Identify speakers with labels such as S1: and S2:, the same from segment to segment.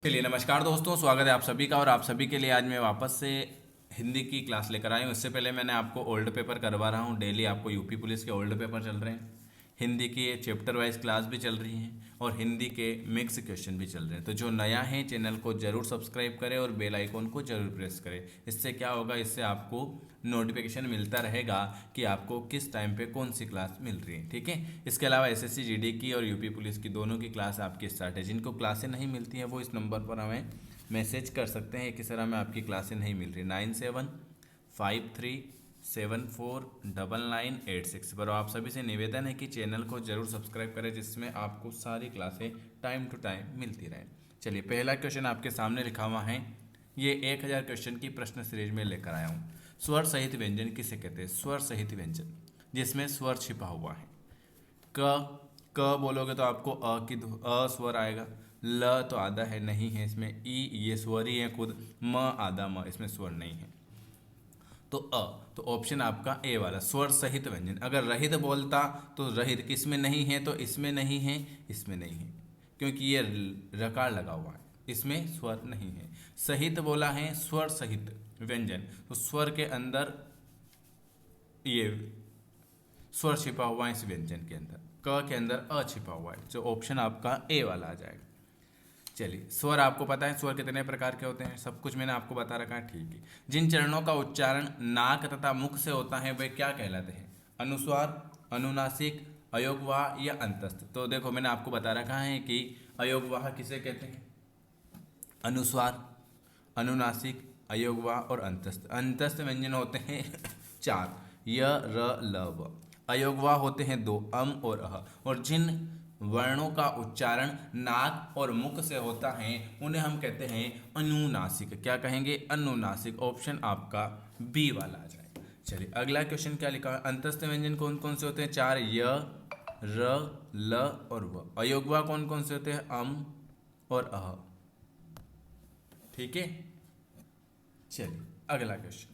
S1: चलिए नमस्कार दोस्तों, स्वागत है आप सभी का। और आप सभी के लिए आज मैं वापस से हिंदी की क्लास लेकर आया हूँ। इससे पहले मैंने आपको ओल्ड पेपर करवा रहा हूँ। डेली आपको यूपी पुलिस के ओल्ड पेपर चल रहे हैं, हिंदी की चैप्टर वाइज क्लास भी चल रही हैं और हिंदी के मिक्स क्वेश्चन भी चल रहे हैं। तो जो नया है चैनल को ज़रूर सब्सक्राइब करें और बेल आइकॉन को ज़रूर प्रेस करें। इससे क्या होगा, इससे आपको नोटिफिकेशन मिलता रहेगा कि आपको किस टाइम पे कौन सी क्लास मिल रही है। ठीक है, इसके अलावा एसएससी जीडी की और यूपी पुलिस की दोनों की क्लास आपकी स्टार्ट है। जिनको क्लासें नहीं मिलती हैं वो इस नंबर पर हमें मैसेज कर सकते हैं कि सर हमें आपकी क्लासें नहीं मिल रही। 9753749986 पर। आप सभी से निवेदन है कि चैनल को जरूर सब्सक्राइब करें, जिसमें आपको सारी क्लासें टाइम टू टाइम मिलती रहें। चलिए, पहला क्वेश्चन आपके सामने लिखा हुआ है। ये 1000 क्वेश्चन की प्रश्न सीरीज में लेकर आया हूँ। स्वर सहित व्यंजन किसे कहते हैं? स्वर सहित व्यंजन जिसमें स्वर छिपा हुआ है। क क बोलोगे तो आपको अ स्वर आएगा। ल तो आधा है, नहीं है इसमें। ई ये स्वर ही है खुद। म आधा म, इसमें स्वर नहीं है। तो तो ऑप्शन आपका ए वाला स्वर सहित व्यंजन। अगर रहित बोलता तो रहित किसमें नहीं है, तो इसमें नहीं है, इसमें नहीं है, क्योंकि ये रकार लगा हुआ है, इसमें स्वर नहीं है। सहित बोला है, स्वर सहित व्यंजन, तो स्वर के अंदर ये स्वर छिपा हुआ है इस व्यंजन के अंदर। क के अंदर अ छिपा हुआ है, जो ऑप्शन आपका ए वाला आ जाएगा। चलिए, स्वर आपको पता है स्वर कितने प्रकार के होते हैं, सब कुछ मैंने आपको बता रखा है। ठीक है, जिन चरणों का उच्चारण नाक तथा मुख से होता है वे क्या कहलाते हैं? अनुस्वार, अनुनासिक, अयोगवाह या अंतस्थ। तो देखो, मैंने आपको बता रखा है कि अयोगवाह किसे कहते हैं? अनुस्वार, अनुनासिक, अयोगवाह और अंतस्थ। अंतस्थ व्यंजन होते हैं चार, य र ल व। अयोगवाह होते हैं दो, अम और अह। और जिन वर्णों का उच्चारण नाक और मुख से होता है उन्हें हम कहते हैं अनुनासिक। क्या कहेंगे? अनुनासिक। ऑप्शन आपका बी वाला आ जाएगा। चलिए, अगला क्वेश्चन क्या लिखा है? अंतस्थ व्यंजन कौन कौन से होते हैं? चार, य र ल और व। अयोगवाह कौन कौन से होते हैं? अम और अह। ठीक है, चलिए अगला क्वेश्चन।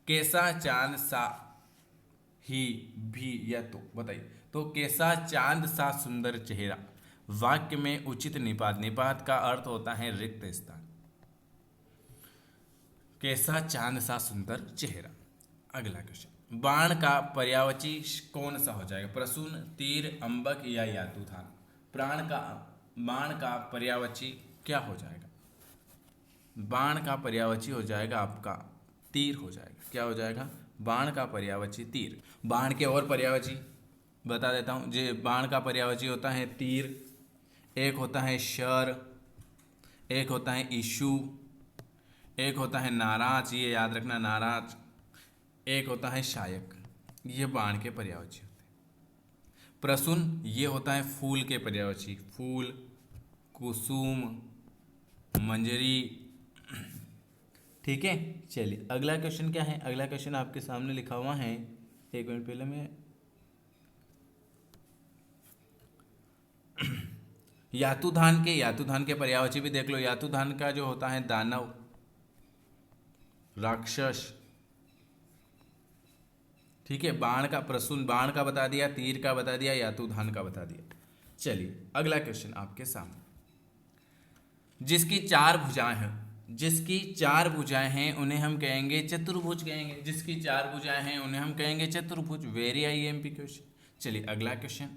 S1: कैसा चांद सा ही भी या तो बताइए। तो कैसा चांद सा सुंदर चेहरा, वाक्य में उचित निपात। निपात का अर्थ होता है रिक्त स्थान। कैसा चांद सा सुंदर चेहरा। अगला क्वेश्चन, बाण का पर्यायवाची कौन सा हो जाएगा? प्रसून, तीर, अंबक या यातुधान। बाण का पर्यायवाची क्या हो जाएगा? बाण का पर्यायवाची हो जाएगा आपका तीर हो जाएगा। क्या हो जाएगा? बाण का पर्यायवाची तीर। बाण के और पर्यायवाची बता देता हूँ। जे बाण का पर्यायवाची होता है तीर, एक होता है शर, एक होता है इशु, एक होता है नाराज, ये याद रखना नाराज, एक होता है शायक। ये बाण के पर्यायवाची होते हैं। प्रसून ये होता है फूल के पर्यायवाची, फूल, कुसुम, मंजरी। ठीक है, चलिए अगला क्वेश्चन क्या है? अगला क्वेश्चन आपके सामने लिखा हुआ है। एक मिनट पहले मैं यातुधान के पर्यायवाची भी देख लो। यातुधान का जो होता है दानव, राक्षस। ठीक है, बाण का प्रसून बाण का बता दिया, तीर का बता दिया, यातुधान का बता दिया। चलिए अगला क्वेश्चन आपके सामने। जिसकी चार भुजाएं हैं, जिसकी चार भुजाएं हैं उन्हें हम कहेंगे चतुर्भुज कहेंगे। जिसकी चार भुजाएं हैं उन्हें हम कहेंगे चतुर्भुज। Very IMP question. चलिए अगला क्वेश्चन।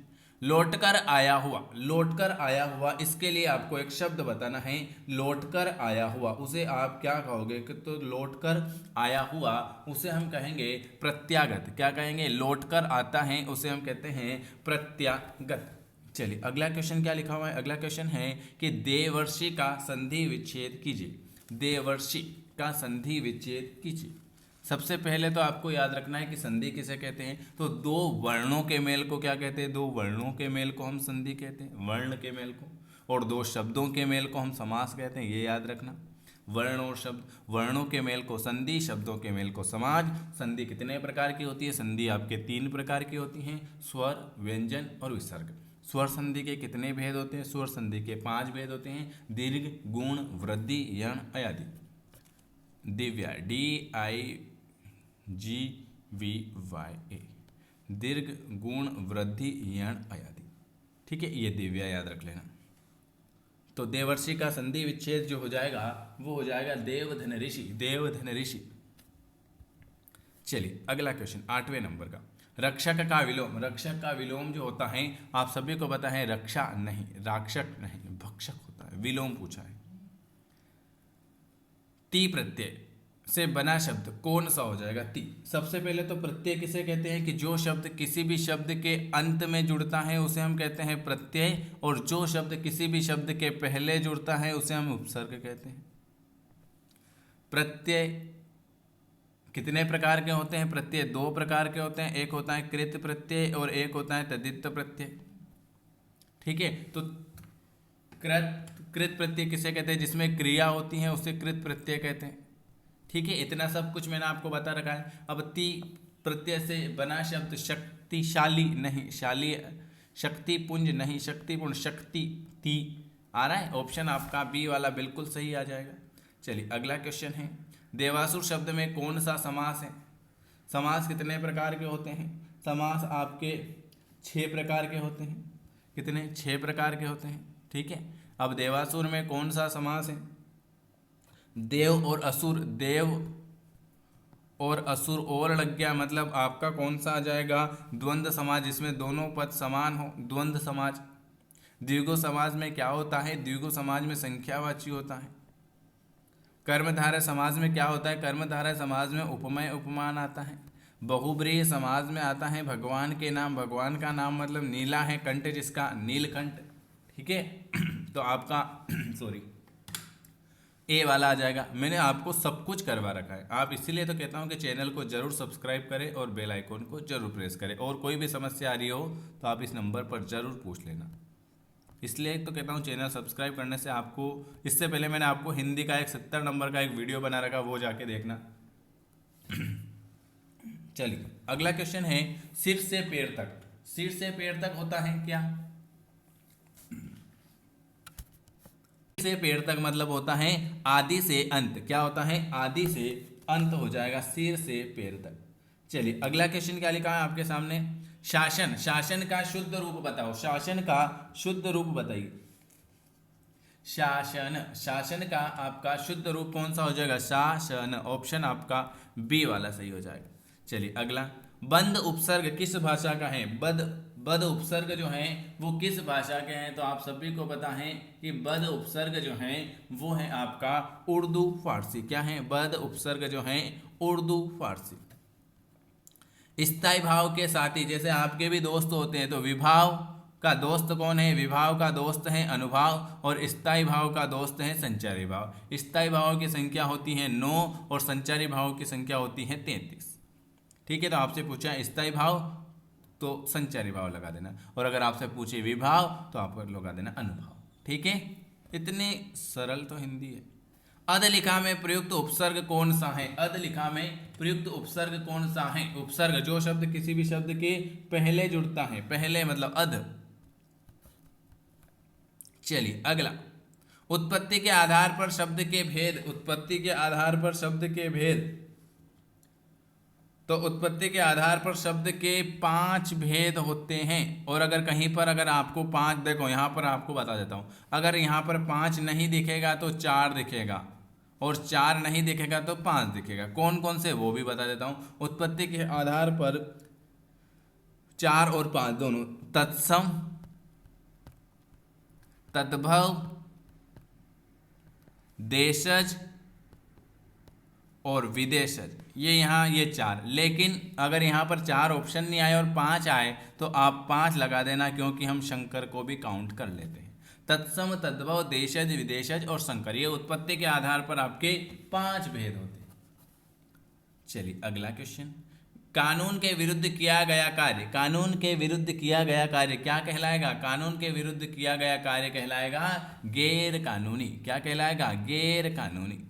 S1: लौटकर आया हुआ, लौटकर आया हुआ, इसके लिए आपको एक शब्द बताना है। लौटकर आया हुआ उसे आप क्या कहोगे? कि तो लौटकर आया हुआ उसे हम कहेंगे प्रत्यागत। क्या कहेंगे? लौटकर आता है उसे हम कहते हैं प्रत्यागत। चलिए अगला क्वेश्चन क्या लिखा हुआ है? अगला क्वेश्चन है कि देवर्षि का संधि विच्छेद कीजिए। देवर्षि का संधि विच्छेद कीजिए। सबसे पहले तो आपको याद रखना है कि संधि किसे कहते हैं। तो दो वर्णों के मेल को क्या कहते हैं? दो वर्णों के मेल को हम संधि कहते हैं, वर्ण के मेल को। और दो शब्दों के मेल को हम समास कहते हैं, ये याद रखना। वर्ण और शब्द, वर्णों के मेल को संधि, शब्दों के मेल को समाज। संधि कितने प्रकार की होती है? संधि आपके तीन प्रकार की होती हैं, स्वर, व्यंजन और विसर्ग। स्वर संधि के कितने भेद होते हैं? स्वर संधि के 5 भेद होते हैं। दीर्घ, गुण, वृद्धि, यण, अयादि। दिव्या, DIGVY, दीर्घ, गुण, वृद्धि, यण, अयादि। ठीक है, ये दिव्या याद रख लेना। तो देवर्षि का संधि विच्छेद जो हो जाएगा वो हो जाएगा देवधन ऋषि, देवधन ऋषि। चलिए अगला क्वेश्चन 8वें नंबर का, रक्षक का विलोम। रक्षक का विलोम जो होता है आप सभी को पता है, रक्षा नहीं, राक्षक नहीं, भक्षक होता है। विलोम पूछा है। ती प्रत्यय से बना शब्द कौन सा हो जाएगा? ती। सबसे पहले तो प्रत्यय किसे कहते हैं कि जो शब्द किसी भी शब्द के अंत में जुड़ता है उसे हम कहते हैं प्रत्यय, और जो शब्द किसी भी शब्द के पहले जुड़ता है उसे हम उपसर्ग कहते हैं। प्रत्यय कितने प्रकार के होते हैं? प्रत्यय दो प्रकार के होते हैं, एक होता है कृत प्रत्यय और एक होता है तद्धित प्रत्यय। ठीक है, तो कृत प्रत्यय किसे कहते हैं? जिसमें क्रिया होती है उसे कृत प्रत्यय कहते हैं। ठीक है, इतना सब कुछ मैंने आपको बता रखा है। अब ती प्रत्यय से बना शब्द शक्तिशाली नहीं, शाली, शक्तिपुंज नहीं, शक्तिपूर्ण, शक्ति, ती आ रहा है। ऑप्शन आपका बी वाला बिल्कुल सही आ जाएगा। चलिए अगला क्वेश्चन है, देवासुर शब्द में कौन सा समास है? समास कितने प्रकार के होते हैं? समास आपके 6 प्रकार के होते हैं। कितने? 6 प्रकार के होते हैं। ठीक है, अब देवासुर में कौन सा समास है? देव और असुर, देव और असुर और लग गया, मतलब आपका कौन सा आ जाएगा? द्वंद्व समाज, जिसमें दोनों पद समान हो, द्वंद्व समाज। द्विगु समाज में क्या होता है? द्विगु समाज में संख्यावाची होता है। कर्मधारय समाज में क्या होता है? कर्मधारय समाज में उपमेय उपमान आता है। बहुब्रीहि समाज में आता है भगवान के नाम, भगवान का नाम मतलब नीला है, कंठ जिसका नीलकंठ। ठीक है, तो आपका सॉरी ए वाला आ जाएगा। मैंने आपको सब कुछ करवा रखा है, आप इसीलिए तो कहता हूँ कि चैनल को जरूर सब्सक्राइब करें और बेल आइकॉन को जरूर प्रेस करें। और कोई भी समस्या आ रही हो तो आप इस नंबर पर जरूर पूछ लेना। इसलिए तो कहता हूँ चैनल सब्सक्राइब करने से आपको, इससे पहले मैंने आपको हिंदी का एक 70 नंबर का एक वीडियो बना रखा, वो जाके देखना। चलिए अगला क्वेश्चन है, सिर से पैर तक। सिर से पैर तक होता है क्या? से पैर तक मतलब होता है आदि से अंत। क्या होता है? आदि से अंत हो जाएगा सिर से पैर तक। चलिए अगला क्वेश्चन क्या लिखा है आपके सामने, शासन। शासन का शुद्ध रूप बताओ, शासन का शुद्ध रूप बताइए। शासन, शासन का आपका शुद्ध रूप कौन सा हो जाएगा? शासन। ऑप्शन आपका बी वाला सही हो जाएगा। चलिए अगला, बंद उपसर्ग किस भाषा का है? बद उपसर्ग जो है वो किस भाषा के हैं? तो आप सभी को पता है कि बद उपसर्ग जो है वो है आपका उर्दू फारसी। क्या है? बद उपसर्ग जो है उर्दू फारसी। स्थायी भाव के साथी, जैसे आपके भी दोस्त होते हैं, तो विभाव का दोस्त कौन है? विभाव का दोस्त है अनुभाव, और स्थायी भाव का दोस्त है संचारी भाव। स्थायी भाव की संख्या होती है 9 और संचारी भाव की संख्या होती है 33। ठीक है, तो आपसे पूछा स्थायी भाव तो संचारी भाव लगा देना, और अगर आपसे पूछे विभाव तो आपको लगा देना अनुभाव। ठीक है, इतने सरल तो हिंदी है। अध लिखा में प्रयुक्त उपसर्ग कौन सा है? अध लिखा में प्रयुक्त उपसर्ग कौन सा है? उपसर्ग जो शब्द किसी भी शब्द के पहले जुड़ता है, पहले मतलब अध। चलिए अगला, उत्पत्ति के आधार पर शब्द के भेद। उत्पत्ति के आधार पर शब्द के भेद, तो उत्पत्ति के आधार पर शब्द के 5 भेद होते हैं। और अगर कहीं पर अगर आपको 5, देखो यहाँ पर आपको बता देता हूँ, अगर यहाँ पर 5 नहीं दिखेगा तो 4 दिखेगा, और 4 नहीं दिखेगा तो 5 दिखेगा। कौन कौन से वो भी बता देता हूँ। उत्पत्ति के आधार पर 4 और 5 दोनों, तत्सम, तद्भव, देशज और विदेशज, ये यहाँ ये 4। लेकिन अगर यहाँ पर 4 ऑप्शन नहीं आए और 5 आए तो आप 5 लगा देना, क्योंकि हम शंकर को भी काउंट कर लेते हैं। तत्सम, तद्भव, देशज, विदेशज और शंकर, ये उत्पत्ति के आधार पर आपके 5 भेद होते हैं। चलिए अगला क्वेश्चन, कानून के विरुद्ध किया गया कार्य। कानून के विरुद्ध किया गया कार्य क्या कहलाएगा? कानून के विरुद्ध किया गया कार्य कहलाएगा गैर कानूनी। क्या कहलाएगा? गैर कानूनी।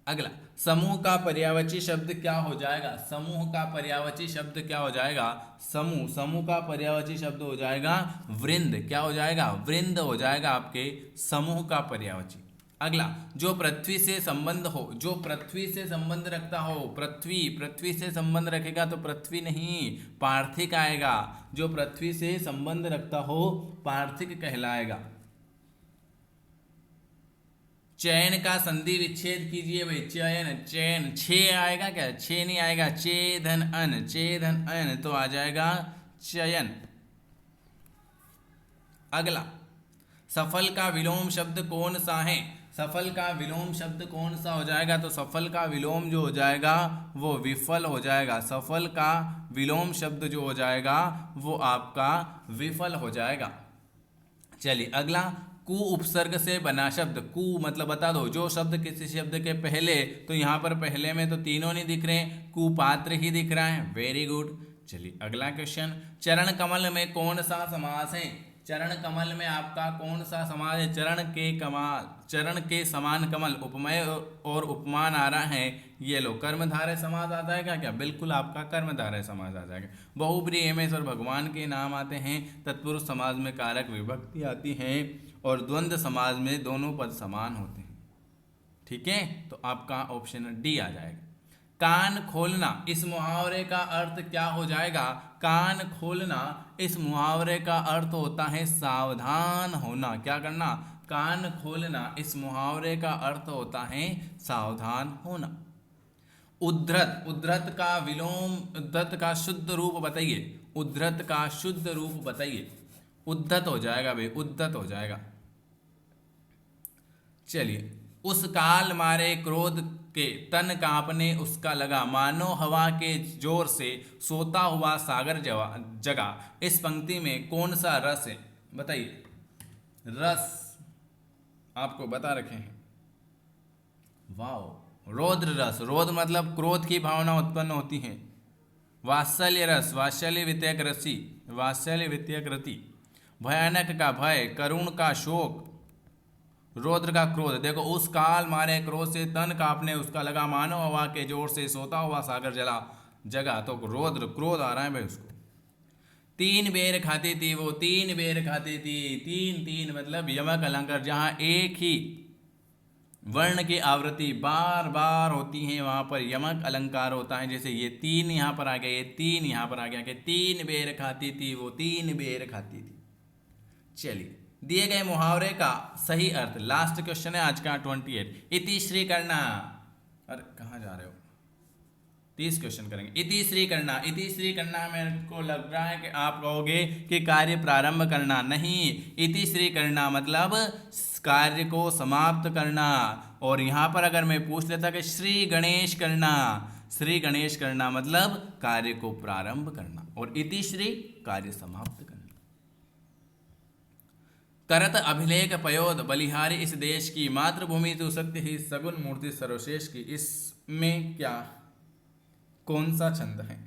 S1: अगला, समूह का पर्यायवाची शब्द क्या हो जाएगा? समूह का पर्यायवाची शब्द क्या हो जाएगा? समूह, समूह का पर्यायवाची शब्द हो जाएगा वृंद। क्या हो जाएगा? वृंद हो जाएगा आपके समूह का पर्यायवाची। अगला, जो पृथ्वी से संबंध हो, जो पृथ्वी से संबंध रखता हो, पृथ्वी से संबंध रखेगा तो पृथ्वी नहीं पार्थिक आएगा। जो पृथ्वी से संबंध रखता हो पार्थिक कहलाएगा। चयन का संधि विच्छेद कीजिए भाई। चयन, चयन, छे आएगा क्या? छे नहीं आएगा। चेधन अन, चेधन अन तो आ जाएगा चयन। अगला, सफल का विलोम शब्द कौन सा है? सफल का विलोम शब्द कौन सा हो जाएगा? तो सफल का विलोम जो हो जाएगा वो विफल हो जाएगा। सफल का विलोम शब्द जो हो जाएगा वो आपका विफल हो जाएगा। चलिए अगला, कु उपसर्ग से बना शब्द। कु मतलब बता दो, जो शब्द किसी शब्द के पहले, तो यहाँ पर पहले में तो तीनों नहीं दिख रहे, कुपात्र ही दिख रहा है। Very good. चलिए अगला क्वेश्चन, चरण कमल में कौन सा समास है? चरण कमल में आपका कौन सा समास है? चरण के कमाल, चरण के समान कमल, उपमेय और उपमान आ रहा है। ये लो, कर्मधारय समास आ जाएगा क्या? बिल्कुल आपका कर्मधारय समास आ जाएगा। बहुब्रीहि में ईश्वर भगवान के नाम आते हैं। तत्पुरुष समाज में कारक विभक्ति आती है और द्वंद्व समाज में दोनों पद समान होते हैं। ठीक है, तो आपका ऑप्शन डी आ जाएगा। कान खोलना, इस मुहावरे का अर्थ क्या हो जाएगा? कान खोलना इस मुहावरे का अर्थ होता है सावधान होना। क्या करना? कान खोलना इस मुहावरे का अर्थ होता है सावधान होना। उद्धृत, उद्धृत का विलोम, उद्धृत का शुद्ध रूप बताइए। उद्धृत का शुद्ध रूप बताइए। उद्धत हो जाएगा भाई, उद्धत हो जाएगा। चलिए, उस काल मारे क्रोध के तन कांपने उसका लगा, मानो हवा के जोर से सोता हुआ सागर जगा। इस पंक्ति में कौन सा रस है? बताइए। रस आपको बता रखे हैं। वाओ, रौद्र रस। रौद्र मतलब क्रोध की भावना उत्पन्न होती है। वात्सल्य रस, वात्सल्य वित्यक रसी, वात्सल्य वित्यक रति। भयानक का भय, करुण का शोक, रौद्र का क्रोध। देखो, उस काल मारे क्रोध से तन कांपने उसका लगा, मानो हवा के जोर से सोता हुआ सागर जगा। तो रौद्र क्रोध आ रहा है भाई उसको। तीन बेर खाती थी वो, तीन बेर खाती थी। तीन, तीन मतलब यमक अलंकार, जहां एक ही वर्ण की आवृत्ति बार बार होती है वहां पर यमक अलंकार होता है। जैसे ये तीन यहाँ पर आ गया, ये तीन यहाँ पर आ गया कि तीन बेर खाती थी वो, तीन बेर खाती थी। चलिए, दिए गए मुहावरे का सही अर्थ, लास्ट क्वेश्चन है आज का 28। इति श्री करना, अरे कहाँ जा रहे हो? 30 क्वेश्चन करेंगे। इति श्री करना, इति श्री करना मेरे को लग रहा है कि आप कहोगे कि कार्य प्रारंभ करना। नहीं, इति श्री करना मतलब कार्य को समाप्त करना। और यहां पर अगर मैं पूछ लेता कि श्री गणेश करना, श्री गणेश करना मतलब कार्य को प्रारंभ करना, और इति श्री कार्य समाप्त करना। करत अभिलेख पयोद बलिहारी इस देश की, मातृभूमि तू सत्य ही सगुन मूर्ति सर्वश्रेष्ठ की। इसमें क्या, कौन सा छंद है?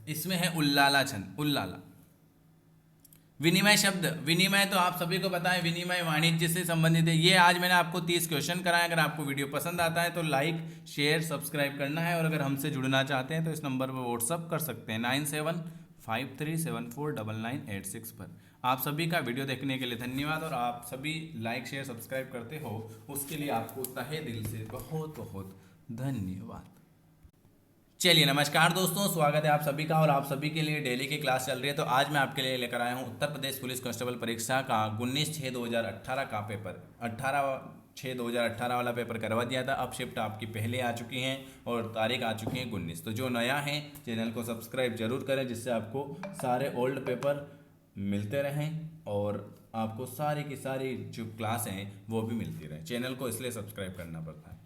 S1: इसमें है उल्लाला छंद, उल्लाला। विनिमय शब्द, विनिमय तो आप सभी को पता है, विनिमय वाणिज्य से संबंधित है। ये आज मैंने आपको 30 क्वेश्चन कराए। अगर आपको वीडियो पसंद आता है तो लाइक शेयर सब्सक्राइब करना है, और अगर हमसे जुड़ना चाहते हैं तो इस नंबर पर व्हाट्सअप कर सकते हैं 9753749986 पर। आप सभी का वीडियो देखने के लिए धन्यवाद, और आप सभी लाइक शेयर सब्सक्राइब करते हो उसके लिए आपको तहे दिल से बहुत बहुत धन्यवाद। चलिए नमस्कार दोस्तों, स्वागत है आप सभी का, और आप सभी के लिए डेली की क्लास चल रही है। तो आज मैं आपके लिए लेकर आया हूँ उत्तर प्रदेश पुलिस कांस्टेबल परीक्षा का 19/6/2018 का पेपर। 18/6/2018 वाला पेपर करवा दिया था। अब शिफ्ट आपकी पहले आ चुकी हैं और तारीख आ चुकी है 19। तो जो नया है चैनल को सब्सक्राइब जरूर करें, जिससे आपको सारे ओल्ड पेपर मिलते रहें और आपको सारी की सारी जो क्लास हैं वो भी मिलती रहे। चैनल को इसलिए सब्सक्राइब करना पड़ता है।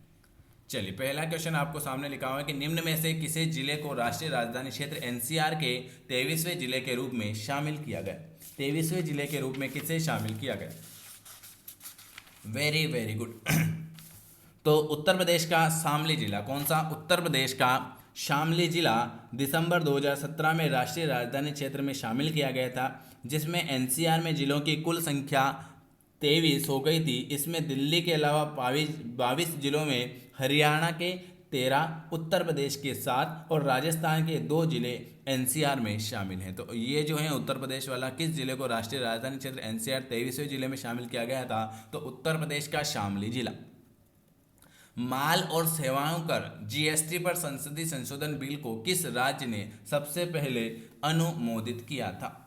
S1: चलिए, पहला क्वेश्चन आपको सामने लिखा हुआ है कि निम्न में से किसे जिले को राष्ट्रीय राजधानी क्षेत्र एनसीआर के 23वें जिले के रूप में शामिल किया गया? 23वें जिले के रूप में किसे शामिल किया गया? Very very good. तो उत्तर प्रदेश का शामली जिला, कौन सा? उत्तर प्रदेश का शामली जिला दिसंबर 2017 में राष्ट्रीय राजधानी क्षेत्र में शामिल किया गया था, जिसमें एनसीआर में जिलों की कुल संख्या 23 हो गई थी। इसमें दिल्ली के अलावा 22 जिलों में, हरियाणा के 13, उत्तर प्रदेश के 7 और राजस्थान के 2 जिले एनसीआर में शामिल हैं। तो ये जो है उत्तर प्रदेश वाला, किस जिले को राष्ट्रीय राजधानी क्षेत्र एनसीआर 23वें जिले में शामिल किया गया था? तो उत्तर प्रदेश का शामली जिला। माल और सेवाओं कर जीएसटी पर संसदीय संशोधन बिल को किस राज्य ने सबसे पहले अनुमोदित किया था?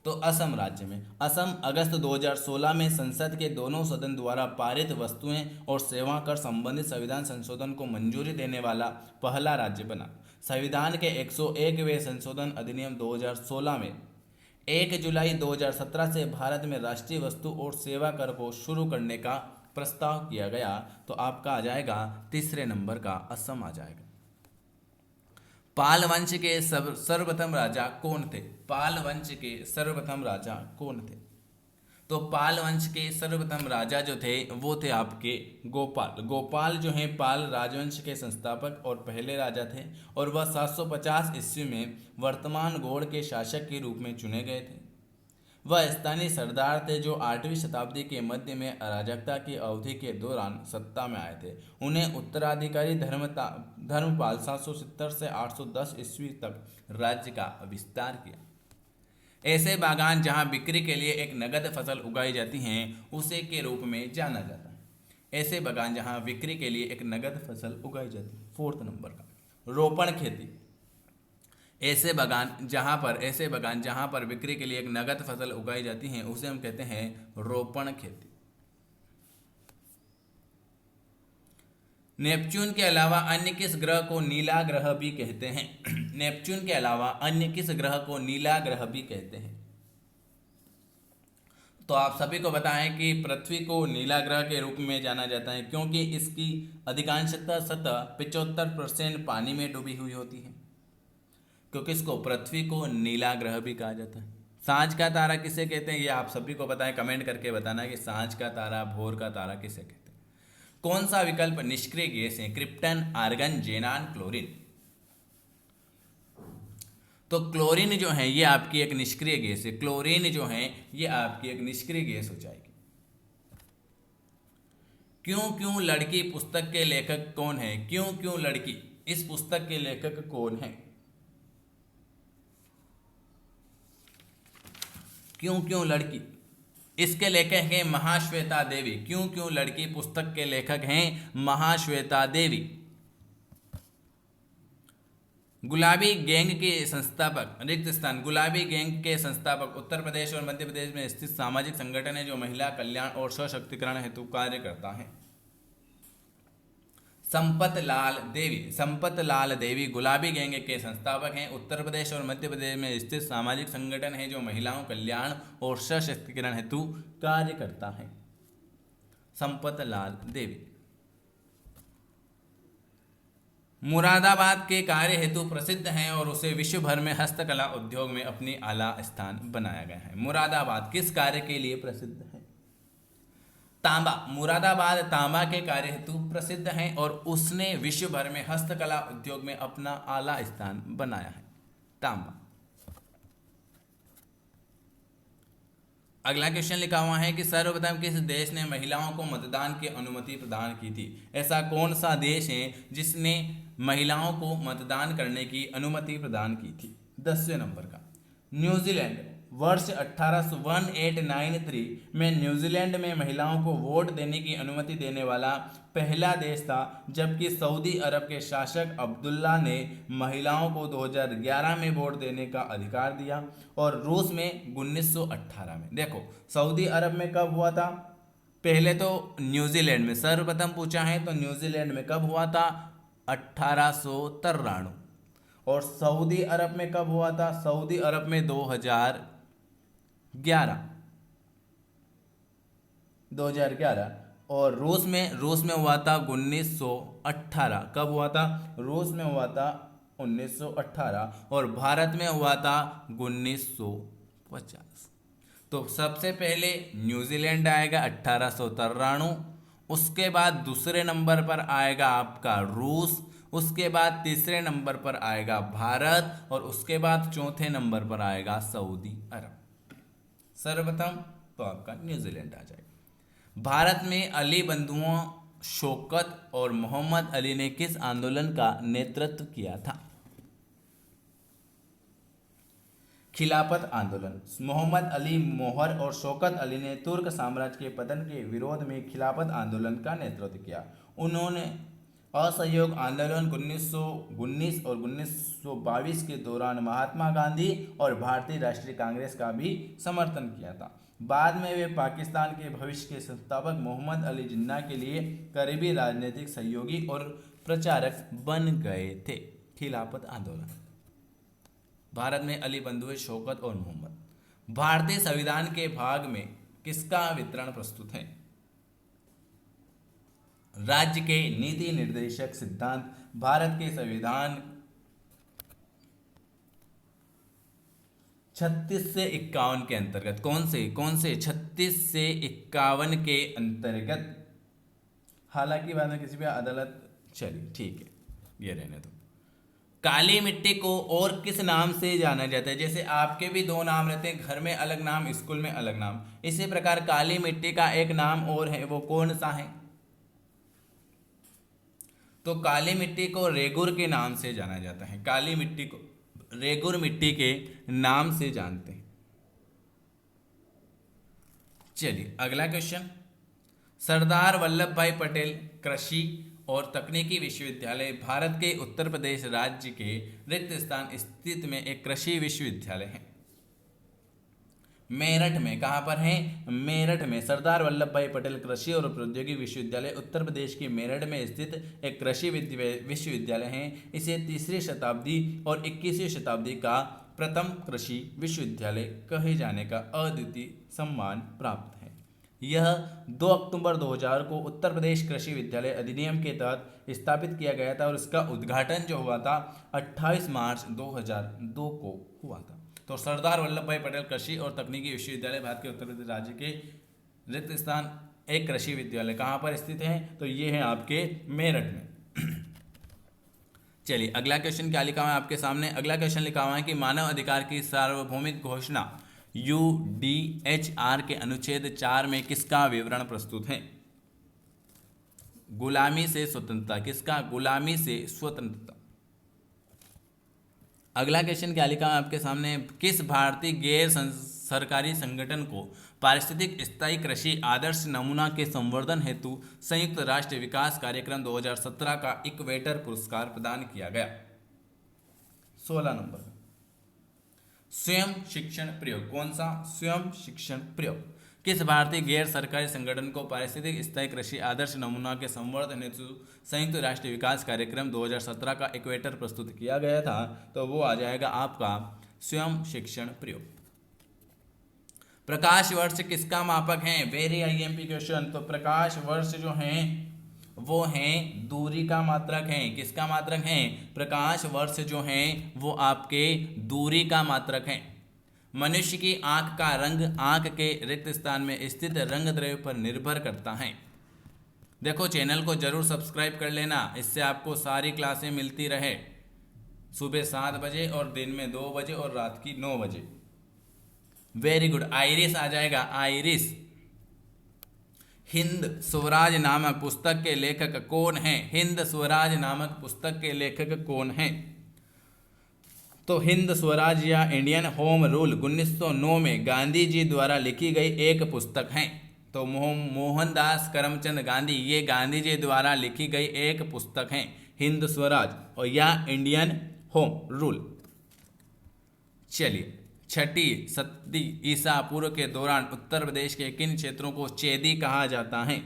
S1: तो असम राज्य में। असम अगस्त 2016 में संसद के दोनों सदन द्वारा पारित वस्तुएं और सेवा कर संबंधित संविधान संशोधन को मंजूरी देने वाला पहला राज्य बना। संविधान के 101वें संशोधन अधिनियम 2016 में 1 जुलाई 2017 से भारत में राष्ट्रीय वस्तु और सेवा कर को शुरू करने का प्रस्ताव किया गया। तो आपका आ जाएगा तीसरे नंबर का असम आ जाएगा। पाल वंश के सर्वप्रथम राजा कौन थे? पाल वंश के सर्वप्रथम राजा कौन थे? तो पाल वंश के सर्वप्रथम राजा जो थे वो थे आपके गोपाल। गोपाल जो हैं पाल राजवंश के संस्थापक और पहले राजा थे और वह 750 ईस्वी में वर्तमान गौड़ के शासक के रूप में चुने गए थे। वह स्थानीय सरदार थे जो 8वीं शताब्दी के मध्य में अराजकता की अवधि के दौरान सत्ता में आए थे। उन्हें उत्तराधिकारी धर्मपाल 770 से 810 ईस्वी तक राज्य का विस्तार किया। ऐसे बागान जहां बिक्री के लिए एक नगद फसल उगाई जाती हैं उसे के रूप में जाना जाता है। ऐसे बागान जहां बिक्री के लिए एक नगद फसल उगाई जाती है। 4 नंबर का रोपण खेती। ऐसे बागान जहां पर बिक्री के लिए एक नगद फसल उगाई जाती है उसे हम कहते हैं रोपण खेती। नेपच्यून के अलावा अन्य किस ग्रह को नीला ग्रह भी कहते हैं? नेपच्यून के अलावा अन्य किस ग्रह को नीला ग्रह भी कहते हैं? तो आप सभी को बताएं कि पृथ्वी को नीला ग्रह के रूप में जाना जाता है क्योंकि इसकी अधिकांशतः सतह 75% पानी में डूबी हुई होती है, क्योंकि इसको पृथ्वी को नीला ग्रह भी कहा जाता है। सांझ का तारा किसे कहते हैं ये आप सभी को बताएं, कमेंट करके बताना कि सांझ का तारा, भोर का तारा किसे कहते हैं। कौन सा विकल्प निष्क्रिय गैस है? Krypton, argon, जेनान, chlorine. तो क्लोरीन जो है ये आपकी एक निष्क्रिय गैस है। क्लोरीन जो है ये आपकी एक निष्क्रिय गैस हो जाएगी। क्यों क्यों लड़की पुस्तक के लेखक कौन है? क्यों क्यों लड़की इस पुस्तक के लेखक कौन है? क्यों क्यों लड़की इसके लेखक हैं महाश्वेता देवी। क्यों क्यों लड़की पुस्तक के लेखक हैं महाश्वेता देवी। गुलाबी गैंग के संस्थापक, रिक्त स्थान। गुलाबी गैंग के संस्थापक उत्तर प्रदेश और मध्य प्रदेश में स्थित सामाजिक संगठन है जो महिला कल्याण और सशक्तिकरण हेतु कार्य करता है। संपत लाल देवी गुलाबी गैंग के संस्थापक हैं। उत्तर प्रदेश और मध्य प्रदेश में स्थित सामाजिक संगठन है जो महिलाओं कल्याण और सशक्तिकरण हेतु कार्य करता है। संपत लाल देवी। मुरादाबाद के कार्य हेतु प्रसिद्ध हैं और उसे विश्व भर में हस्तकला उद्योग में अपनी आला स्थान बनाया गया है। मुरादाबाद किस कार्य के लिए प्रसिद्ध है? तांबा। मुरादाबाद तांबा के कार्य हेतु प्रसिद्ध है और उसने विश्व भर में हस्तकला उद्योग में अपना आला स्थान बनाया है। तांबा। अगला क्वेश्चन लिखा हुआ है कि सर्वप्रथम किस देश ने महिलाओं को मतदान की अनुमति प्रदान की थी? ऐसा कौन सा देश है जिसने महिलाओं को मतदान करने की अनुमति प्रदान की थी? 10वें नंबर का न्यूजीलैंड। वर्ष 1893 में न्यूजीलैंड में महिलाओं को वोट देने की अनुमति देने वाला पहला देश था, जबकि सऊदी अरब के शासक अब्दुल्ला ने महिलाओं को 2011 में वोट देने का अधिकार दिया और रूस में 1918 में। देखो सऊदी अरब में कब हुआ था? पहले तो न्यूजीलैंड में सर्वप्रथम पूछा है, तो न्यूजीलैंड में कब हुआ था? 1893। और सऊदी अरब में कब हुआ था? सऊदी अरब में 2011। और रूस में हुआ था 1918। कब हुआ था? रूस में हुआ था 1918 और भारत में हुआ था 1950। तो सबसे पहले न्यूजीलैंड आएगा 1893, उसके बाद दूसरे नंबर पर आएगा आपका रूस, उसके बाद तीसरे नंबर पर आएगा भारत और उसके बाद चौथे नंबर पर आएगा सऊदी अरब। सर्वप्रथम तो आपका न्यूजीलैंड आ जाएगा। भारत में अली बंधुओं शौकत और मोहम्मद अली ने किस आंदोलन का नेतृत्व किया था? खिलाफत आंदोलन। मोहम्मद अली मोहर और शौकत अली ने तुर्क साम्राज्य के पतन के विरोध में खिलाफत आंदोलन का नेतृत्व किया। असहयोग आंदोलन 1919 और 1922 के दौरान महात्मा गांधी और भारतीय राष्ट्रीय कांग्रेस का भी समर्थन किया था। बाद में वे पाकिस्तान के भविष्य के संस्थापक मोहम्मद अली जिन्ना के लिए करीबी राजनीतिक सहयोगी और प्रचारक बन गए थे। खिलाफत आंदोलन, भारत में अली बंधुए शौकत और मोहम्मद। भारतीय संविधान के भाग में किसका वितरण प्रस्तुत है? राज्य के नीति निर्देशक सिद्धांत। भारत के संविधान 36 से 51 के अंतर्गत कौन से 36 से 51 के अंतर्गत, हालांकि बाद में किसी भी अदालत, चलिए ठीक है ये रहने दो। काली मिट्टी को और किस नाम से जाना जाता है? जैसे आपके भी दो नाम रहते हैं, घर में अलग नाम, स्कूल में अलग नाम, इसी प्रकार काली मिट्टी का एक नाम और है, वो कौन सा है? तो काली मिट्टी को रेगुर के नाम से जाना जाता है। काली मिट्टी को रेगुर मिट्टी के नाम से जानते हैं। चलिए अगला क्वेश्चन, सरदार वल्लभ भाई पटेल कृषि और तकनीकी विश्वविद्यालय भारत के उत्तर प्रदेश राज्य के रिक्त स्थान स्थित में एक कृषि विश्वविद्यालय है। मेरठ में, कहाँ पर है? मेरठ में। सरदार वल्लभ भाई पटेल कृषि और प्रौद्योगिकी विश्वविद्यालय उत्तर प्रदेश के मेरठ में स्थित एक कृषि विश्वविद्यालय है। इसे 3री शताब्दी और 21वीं शताब्दी का प्रथम कृषि विश्वविद्यालय कहे जाने का अद्वितीय सम्मान प्राप्त है। यह 2 अक्टूबर 2000 को उत्तर प्रदेश कृषि विद्यालय अधिनियम के तहत स्थापित किया गया था और इसका उद्घाटन जो हुआ था 28 मार्च 2002 को हुआ था। तो सरदार वल्लभ भाई पटेल कृषि और तकनीकी विश्वविद्यालय भारत के उत्तर प्रदेश राज्य के रिक्त स्थान एक कृषि विद्यालय कहाँ पर स्थित है? तो ये है आपके मेरठ में। चलिए अगला क्वेश्चन क्या लिखा हुआ है आपके सामने? अगला क्वेश्चन लिखा हुआ है कि मानव अधिकार की सार्वभौमिक घोषणा UDHR के अनुच्छेद 4 में किसका विवरण प्रस्तुत है? गुलामी से स्वतंत्रता। किसका? गुलामी से स्वतंत्रता। अगला क्वेश्चन क्या लिखा है आपके सामने? किस भारतीय गैर सरकारी संगठन को पारिस्थितिक स्थायी कृषि आदर्श नमूना के संवर्धन हेतु संयुक्त राष्ट्र विकास कार्यक्रम 2017 का इक्वेटर पुरस्कार प्रदान किया गया? 16 नंबर, स्वयं शिक्षण प्रयोग। कौन सा? स्वयं शिक्षण प्रयोग। किस भारतीय गैर सरकारी संगठन को पारिस्थितिक स्थायी कृषि आदर्श नमूना के संवर्धन हेतु संयुक्त राष्ट्र विकास कार्यक्रम 2017 का इक्वेटर प्रस्तुत किया गया था? तो वो आ जाएगा आपका स्वयं शिक्षण प्रयोग। प्रकाश वर्ष किसका मापक है? Very IMP question. तो प्रकाश वर्ष जो हैं वो हैं दूरी का मात्रक है। किसका मात्रक है? प्रकाश वर्ष जो हैं वो आपके दूरी का मात्रक है। मनुष्य की आंख का रंग आंख के रिक्त स्थान में स्थित रंग द्रव्य पर निर्भर करता है। देखो चैनल को जरूर सब्सक्राइब कर लेना, इससे आपको सारी क्लासें मिलती रहे, सुबह 7 बजे और दिन में 2 बजे और रात की 9 बजे। वेरी गुड, आइरिस आ जाएगा, आइरिस। हिंद स्वराज नामक पुस्तक के लेखक कौन है? हिंद स्वराज नामक पुस्तक के लेखक कौन है? तो हिंद स्वराज या इंडियन होम रूल 1909 में गांधी जी द्वारा लिखी गई एक पुस्तक है। तो मोहनदास करमचंद गांधी, ये गांधी जी द्वारा लिखी गई एक पुस्तक है हिंद स्वराज और या इंडियन होम रूल। चलिए 6ठी सदी ईसा पूर्व के दौरान उत्तर प्रदेश के किन क्षेत्रों को चेदी कहा जाता है?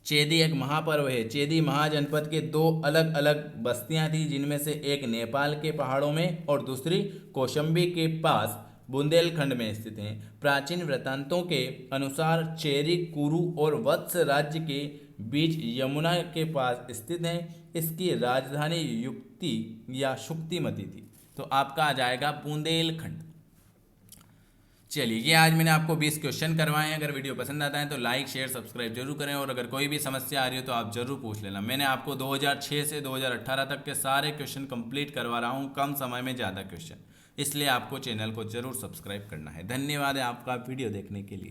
S1: चेदी एक महापर्व है। चेदी महाजनपद के 2 अलग अलग बस्तियां थी, जिनमें से एक नेपाल के पहाड़ों में और दूसरी कौशाम्बी के पास बुंदेलखंड में स्थित है। प्राचीन वृत्तांतों के अनुसार चेरी कुरु और वत्स राज्य के बीच यमुना के पास स्थित है। इसकी राजधानी युक्ति या शुक्तिमती थी। तो आपका आ जाएगा बुंदेलखंड। चलिए ये आज मैंने आपको 20 क्वेश्चन करवाए हैं। अगर वीडियो पसंद आता है तो लाइक शेयर सब्सक्राइब जरूर करें और अगर कोई भी समस्या आ रही हो तो आप जरूर पूछ लेना। मैंने आपको 2006 से 2018 तक के सारे क्वेश्चन कंप्लीट करवा रहा हूँ, कम समय में ज़्यादा क्वेश्चन, इसलिए आपको चैनल को जरूर सब्सक्राइब करना है। धन्यवाद है आपका वीडियो देखने के लिए।